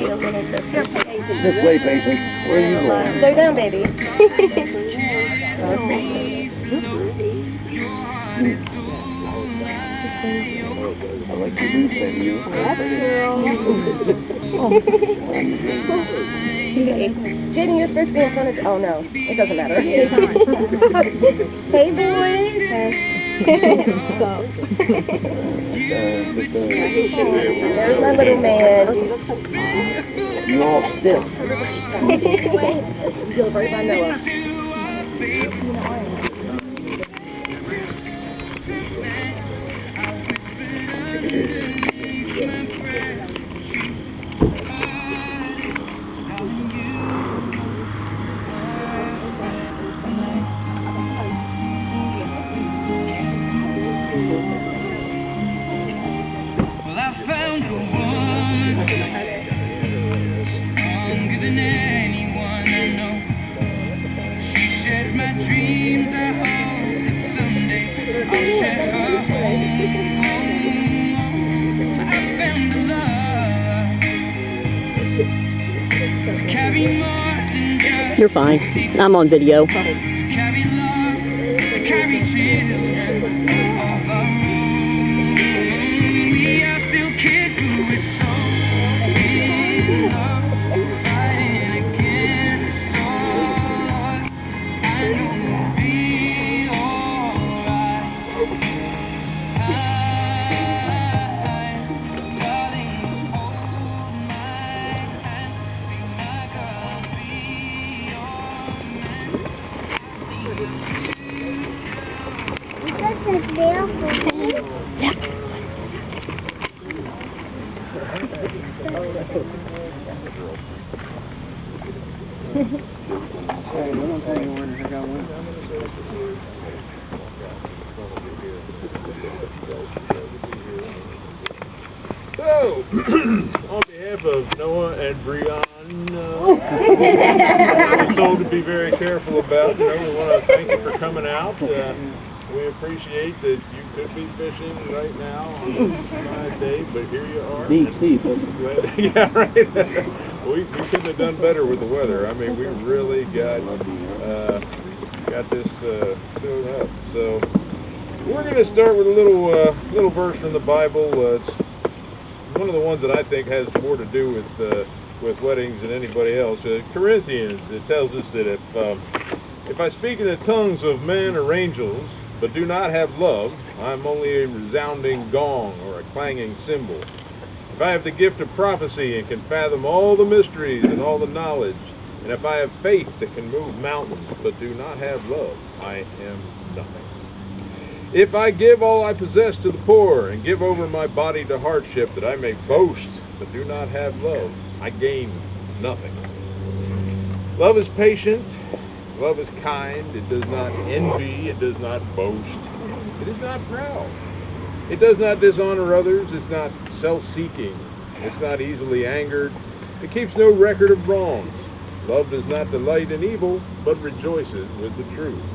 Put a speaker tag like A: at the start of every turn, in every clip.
A: This way, Paisley. Where are you going?
B: Slow down, baby.
A: I like your boots, baby.
B: Jaden, you're supposed to be in front of... Oh, no. It doesn't matter. Hey, boys. There's my little man.
A: You all stiff.
B: You'll right by Noah.
C: You're fine. I'm on video.
D: So, on behalf of Noah and Brianna, we're told to be very careful about. We want to thank you for coming out. We appreciate that you could be fishing right now on a nice day, but here you are. Yeah, right. We couldn't have done better with the weather. I mean, we really got this filled up. So we're going to start with a little verse from the Bible. It's one of the ones that I think has more to do with weddings than anybody else. Corinthians, it tells us that if I speak in the tongues of men or angels, but do not have love, I am only a resounding gong or a clanging cymbal. If I have the gift of prophecy and can fathom all the mysteries and all the knowledge, and if I have faith that can move mountains, but do not have love, I am nothing. If I give all I possess to the poor, and give over my body to hardship, that I may boast, but do not have love, I gain nothing. Love is patient. Love is kind. It does not envy. It does not boast. It is not proud. It does not dishonor others. It's not self-seeking. It's not easily angered. It keeps no record of wrongs. Love does not delight in evil, but rejoices with the truth.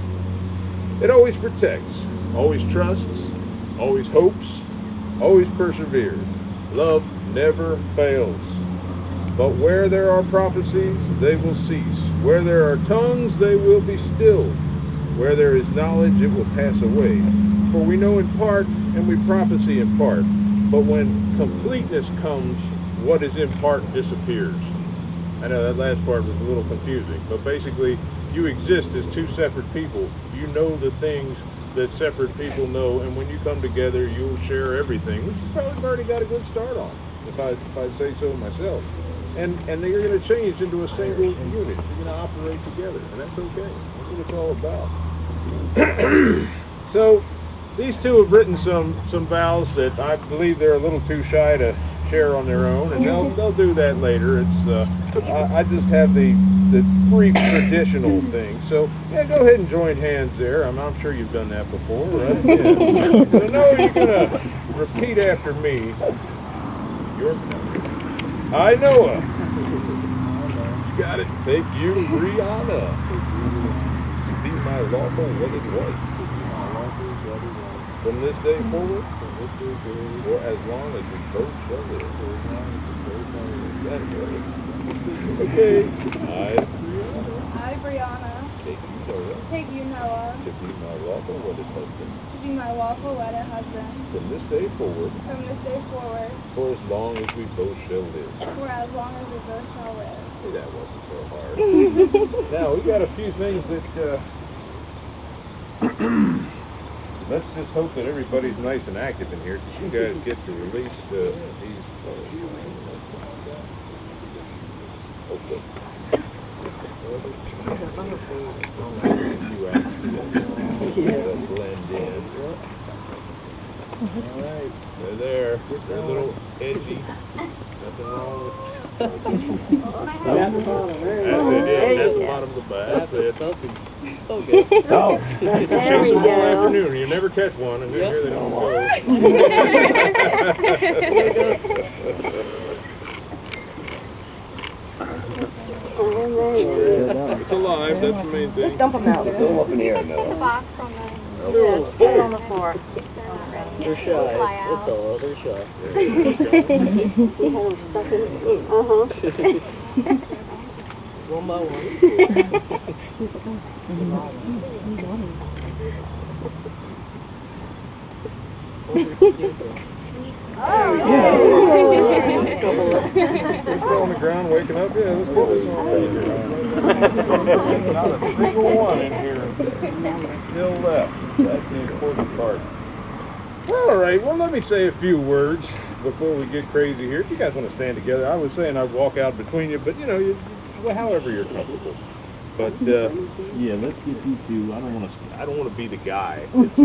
D: It always protects, always trusts, always hopes, always perseveres. Love never fails. But where there are prophecies, they will cease. Where there are tongues, they will be stilled. Where there is knowledge, it will pass away. For we know in part, and we prophesy in part. But when completeness comes, what is in part disappears. I know that last part was a little confusing, but basically, you exist as two separate people. You know the things that separate people know, and when you come together, you'll share everything, which you probably already got a good start on, if I say so myself. And you're going to change into a single unit. You're going to operate together, and that's okay. That's what it's all about. So, these two have written some vows that I believe they're a little too shy to share on their own, and they'll do that later. It's I just have the brief traditional thing. So yeah, go ahead and join hands there. I'm sure you've done that before, right? Yeah. So no, you're gonna repeat after me. I, Noah. You got it. Take you, Brianna, to be my lawful wedded wife. From this day forward, or as long as we both shall live. Okay.
E: I, Brianna,
D: Take you, Noah.
E: take you, Noah,
D: To be my lawful wedded husband.
E: to be my lawful wedded husband,
D: From this day forward,
E: from this day forward,
D: for as long as we both shall live.
E: for as long as we both shall live.
D: Hey, that wasn't so hard. Now, we got a few things that, let's just hope that everybody's nice and active in here, because you guys get to release these. Okay. Blend in. All right, they're there. They're a little edgy. Nothing wrong with that's it, yeah, at the bottom of the bag. That's it. Okay.
A: Oh.
C: There we
D: All
C: go.
D: afternoon. You never catch one, and then here they don't go. It's alive. That's the main thing.
B: Dump them out.
A: Go up in here, Noah.
E: Box on the
C: Put it on the floor.
F: They're shy. That's all. They're shy. One by one.
D: Still on the ground, waking up. Yeah, let's put this on. Not a single one in here still left. That's the important part. All right. Well, let me say a few words before we get crazy here. If you guys want to stand together, I was saying I'd walk out between you, but you know, however you're comfortable. But yeah, let's get you two. I don't want to be the guy. Oh, look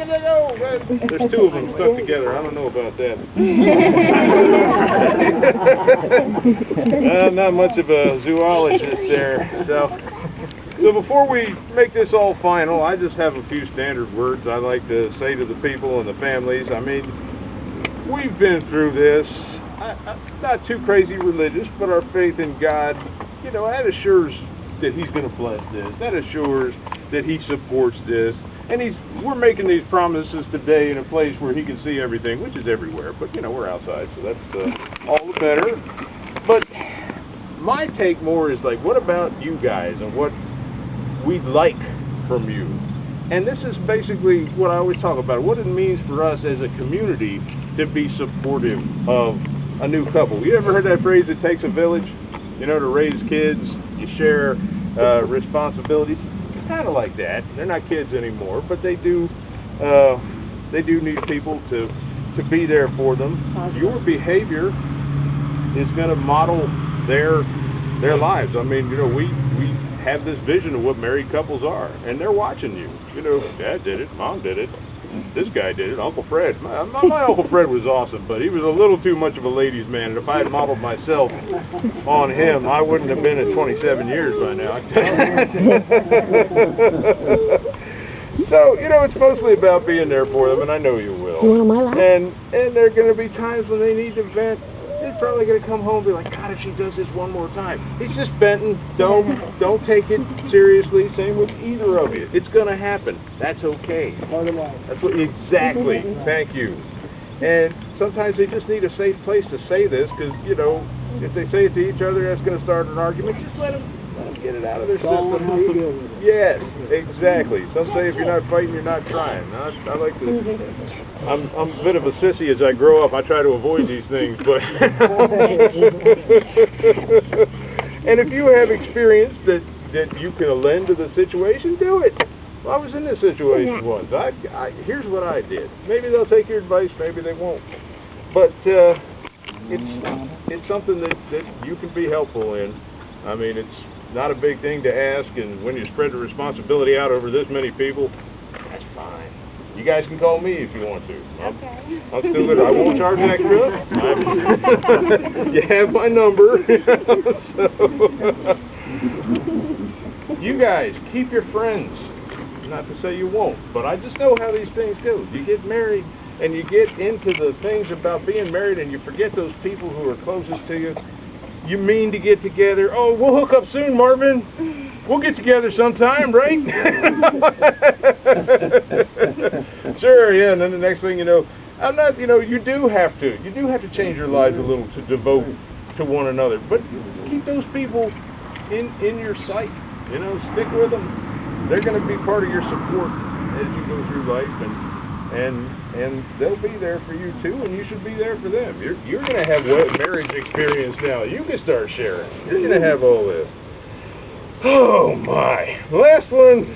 D: at that go! There's two of them stuck together. I don't know about that. Not much of a zoologist there. So before we make this all final, I just have a few standard words I like to say to the people and the families. I mean, we've been through this. I'm not too crazy religious, but our faith in God, you know, that assures that He's going to bless this. That assures that He supports this. And we're making these promises today in a place where He can see everything, which is everywhere. But, you know, we're outside, so that's all the better. But my take more is like, what about you guys and what we'd like from you? And this is basically what I always talk about, what it means for us as a community to be supportive of a new couple. You ever heard that phrase, it takes a village? You know, to raise kids, you share responsibilities. It's kind of like that. They're not kids anymore, but they do need people to be there for them. Your behavior is going to model their lives. I mean, you know, we have this vision of what married couples are, and they're watching you. You know, Dad did it, Mom did it. This guy did it, Uncle Fred. My Uncle Fred was awesome, but he was a little too much of a ladies' man, and if I had modeled myself on him, I wouldn't have been at 27 years by now. So, you know, it's mostly about being there for them, and I know you will.
C: You want my lap?
D: And there are going to be times when they need to vent. They're probably going to come home and be like, God, if she does this one more time. It's just venting. Don't take it seriously. Same with either of you. It's going to happen. That's okay. That's what exactly. Thank you. And sometimes they just need a safe place to say this, because, you know, if they say it to each other, that's going to start an argument. Just let them get it out of their system. Yes, exactly. Some say if you're not fighting, you're not trying. I like to. I'm a bit of a sissy as I grow up. I try to avoid these things, but and if you have experience that you can lend to the situation, do it. Well, I was in this situation once. Here's what I did. Maybe they'll take your advice, maybe they won't. But it's something that you can be helpful in. I mean, it's not a big thing to ask, and when you spread the responsibility out over this many people, that's fine. You guys can call me if you want to. I'll still good. I won't charge extra. You have my number. So, you guys, keep your friends. Not to say you won't, but I just know how these things go. You get married, and you get into the things about being married, and you forget those people who are closest to you. You mean to get together. Oh, we'll hook up soon, Marvin. We'll get together sometime, right? Sure, yeah, and then the next thing you know, I'm not, you do have to change your lives a little to devote to one another, but keep those people in your sight, stick with them. They're going to be part of your support as you go through life, and they'll be there for you too, and you should be there for them. You're going to have marriage experience now. You can start sharing. You're going to have all this. Oh my. Last one.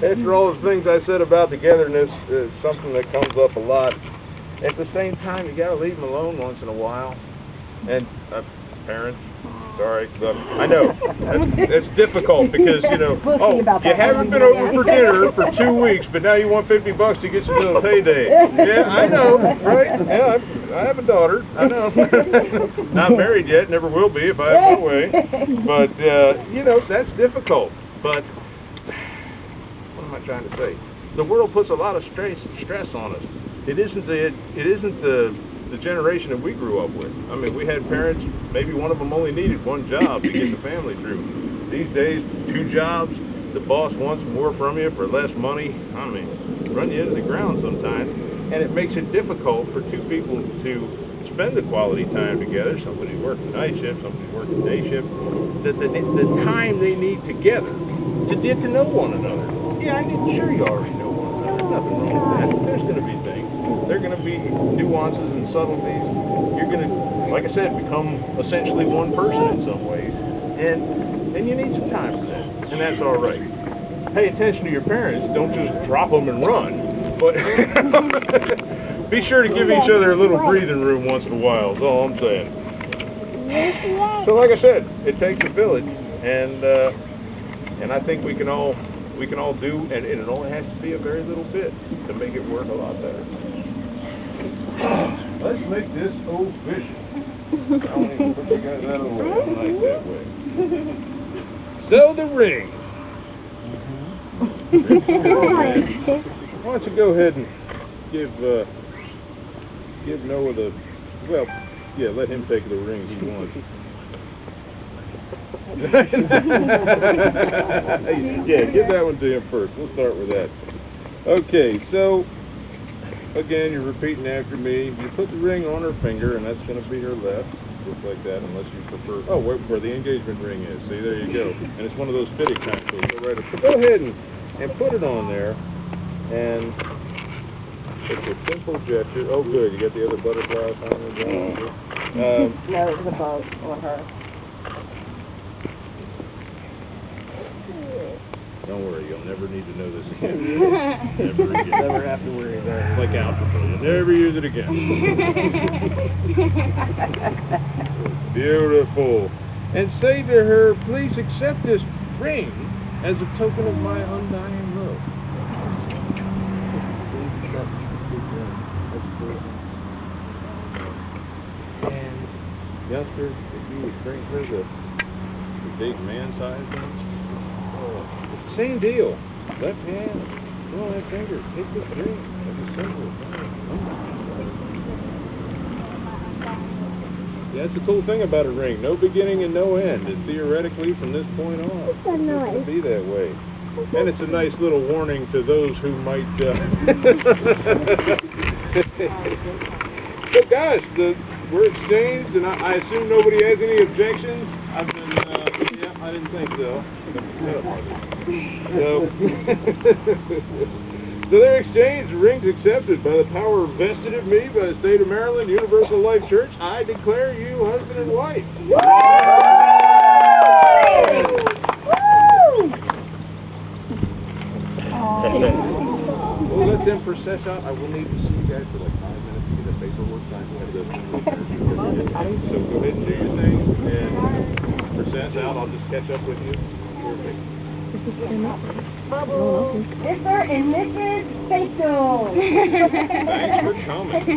D: After all the things I said about togetherness, it's something that comes up a lot. At the same time, you got to leave them alone once in a while. And parents, sorry, but I know it's difficult because you haven't been over for dinner for 2 weeks, but now you want $50 to get some little payday. Yeah, I know, right? Yeah, I have a daughter. I know. Not married yet, never will be if I have my way. But that's difficult. But what am I trying to say? The world puts a lot of stress on us. It isn't the generation that we grew up with. I mean, we had parents, maybe one of them only needed one job to get the family through. These days, 2 jobs, the boss wants more from you for less money. I mean, run you into the ground sometimes. And it makes it difficult for 2 people to spend the quality time together. Somebody's working night shift, somebody's working day shift. The time they need together to get to know one another. Yeah, sure you already know one another. There's nothing wrong with that. There's going to be things. There are going to be nuances and subtleties. You're going to, like I said, become essentially one person in some ways. And you need some time for that. And that's all right. Pay attention to your parents. Don't just drop them and run. But be sure to give each other a little breathing room once in a while. That's all I'm saying. So like I said, it takes a village. And I think we can all do, and it only has to be a very little bit to make it work a lot better. Let's make this official. I don't even put you guys out of the way. I don't like that way. Sell the ring. Why don't you go ahead and give Noah let him take the ring he wants. Yeah, give that one to him first. We'll start with that. Okay, so again, you're repeating after me. You put the ring on her finger, and that's going to be her left, just like that, unless you prefer. Oh, where the engagement ring is. See, there you go. And it's one of those fitted kind. So go ahead and put it on there, and it's a simple gesture. Oh, good. You got the other butterflies on there.
B: No, it's a boat or her.
D: Don't worry, you'll never need to know this again. Never again.
F: Never have to worry about it.
D: Like algebra, you'll never use it again. Beautiful. And say to her, please accept this ring as a token of my undying love. And youngster, if you would bring her the big man-sized ones. Same deal. Left hand, go on that finger. Take this ring as a symbol. Yeah, that's the cool thing about a ring. No beginning and no end. And theoretically, from this point on, it's going to be that way. And it's a nice little warning to those who might... So guys, we're exchanged, and I assume nobody has any objections. I didn't think so. So they're exchanged, rings accepted by the power vested in me by the state of Maryland Universal Life Church. I declare you husband and wife. We'll let them process out. I will need to see you guys for like 5 minutes to get the paperwork signed. So go ahead and do your thing and process out. I'll just catch up with you.
B: Bubbles. Mr. and Mrs. Facial.
D: Thanks for coming.